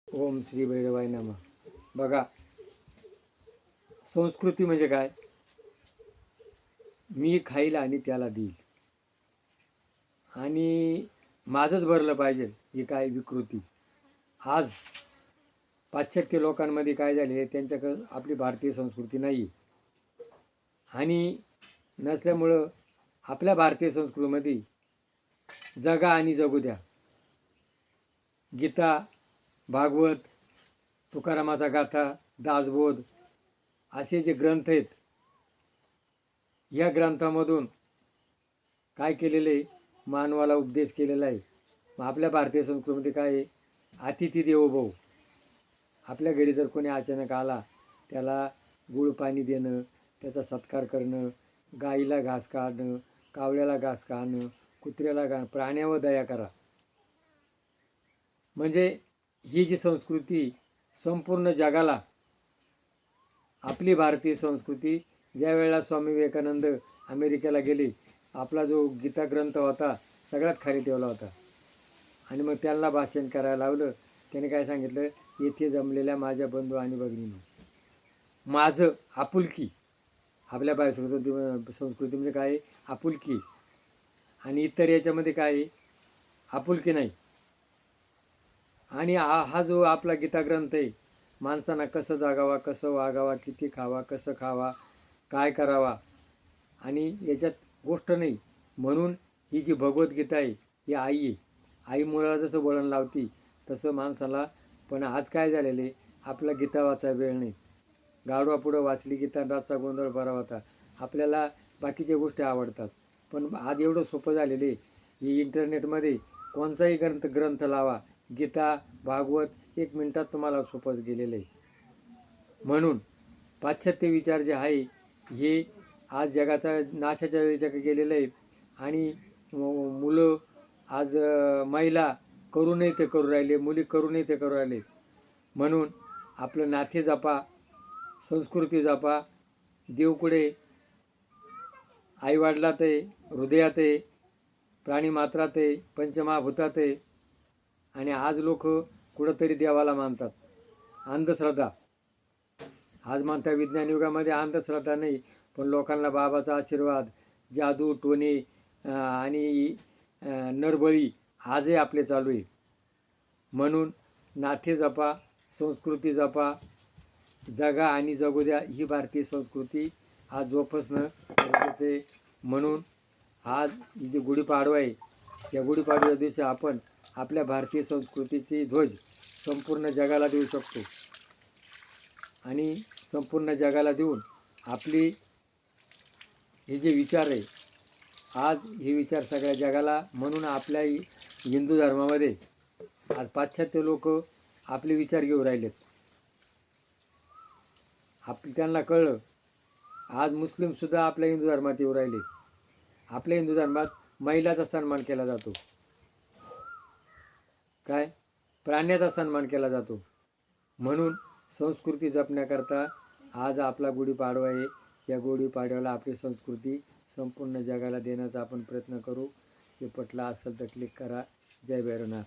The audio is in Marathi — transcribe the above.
ओम श्री भैरवाय नमः. बघा, संस्कृती म्हणजे काय? मी खाईल आणि त्याला देईल आणि माझंच भरलं पाहिजे, ही काय विकृती. आज पाश्चात्य लोकांमध्ये काय झाले, त्यांच्याकडं आपली भारतीय संस्कृती नाही आणि नसल्यामुळं आपल्या भारतीय संस्कृतीमध्ये जगा आणि जगू द्या, गीता, भागवत, तुकारामाचा गाथा, दासबोध असे जे ग्रंथ आहेत, या ग्रंथामधून काय केलेलं आहे, मानवाला उपदेश केलेला आहे. मग आपल्या भारतीय संस्कृतीमध्ये काय आहे, अतिथी देवो भव. आपल्या घरी जर कोणी अचानक आला, त्याला गुळ पाणी देणं, त्याचा सत्कार करणं, गाईला घास काढणं, कावळ्याला घास काढणं, कुत्र्याला प्राण्यावर दया करा. म्हणजे ही जी संस्कृती संपूर्ण जगाला, आपली भारतीय संस्कृती, ज्या वेळेला स्वामी विवेकानंद अमेरिकेला गेले, आपला जो गीता ग्रंथ होता सगळ्यात खाली ठेवला होता आणि मग त्यांना भाषण करायला लावलं. त्याने काय सांगितलं, येथे जमलेल्या माझ्या बंधू आणि भगिनींनो, माझं आपुलकी, आपल्या संस्कृतीमध्ये काय आहे, आपुलकी, आणि इतर याच्यामध्ये काय आहे, आपुलकी नाही. आणि हा जो आपला गीता ग्रंथ आहे, माणसांना कसं जागावा, कसं वागावा, किती खावा, कसं खावा, काय करावा, आणि याच्यात गोष्ट नाही. म्हणून ही जी भगवद्गीता आहे, ही आई आहे. आई मुलाला जसं वळण लावती तसं माणसाला. पण आज काय झालेलं आहे, आपला गीता वाचा वेळ नाही. गाढवा पुढं वाचली गीता, रातचा गोंधळ बरा होता. आपल्याला बाकीच्या गोष्टी आवडतात, पण आज एवढं सोपं झालेलं आहे, ही इंटरनेटमध्ये कोणताही ग्रंथ लावा, गीता, भागवत 1 मिनिटात तुम्हाला सोपं गेलेलं आहे. म्हणून पाश्चात्य विचार जे आहे, हे आज जगाचा नाशाच्या वेळेच्या गेलेलं आहे. आणि मुलं आज, महिला करू नये ते करू राहिले, मुली करू नये ते करू राहिले. म्हणून आपलं नाते जपा, संस्कृती जपा. देवकुडे आईवडिलात आहे, हृदयात आहे, प्राणीमात्रात आहे, पंचमहाभूतात आहे. आणि आज लोक कुठंतरी देवाला मानतात, अंधश्रद्धा. आज म्हणता विज्ञान युगामध्ये अंधश्रद्धा नाही, पण लोकांना बाबाचा आशीर्वाद, जादू टोणे आणि नरबळी आजही आपले चालू आहे. म्हणून नाथे जपा, संस्कृती जपा, जगा आणि जगू द्या. ही भारतीय संस्कृती आज जोपासणं गरजेचं आहे. म्हणून आज ही जी गुढीपाडवा आहे, या गुढीपाडव्या दिवशी आपण आपल्या भारतीय संस्कृतीची ध्वज संपूर्ण जगाला देऊ शकतो. आणि संपूर्ण जगाला देऊन आपली हे जे विचार आहे, आज हे विचार सगळ्या जगाला. म्हणून आपल्या हिंदू धर्मामध्ये आज पाश्चात्य लोक आपले विचार घेऊन राहिलेत. त्यांना कळलं. आज मुस्लिमसुद्धा आपल्या हिंदू धर्मात येऊ राहिले. आपल्या हिंदू धर्मात महिलाचा सन्मान केला जातो, काय प्राण्याचा सन्मान केला जातो. म्हणून संस्कृती जपण्याकरता आज आपला गुढीपाडवा आहे. या गुढीपाडव्याला आपली संस्कृती संपूर्ण जगाला देण्याचा आपण प्रयत्न करू. हे पटलं असेल तर क्लिक करा. जय भैरवनाथ.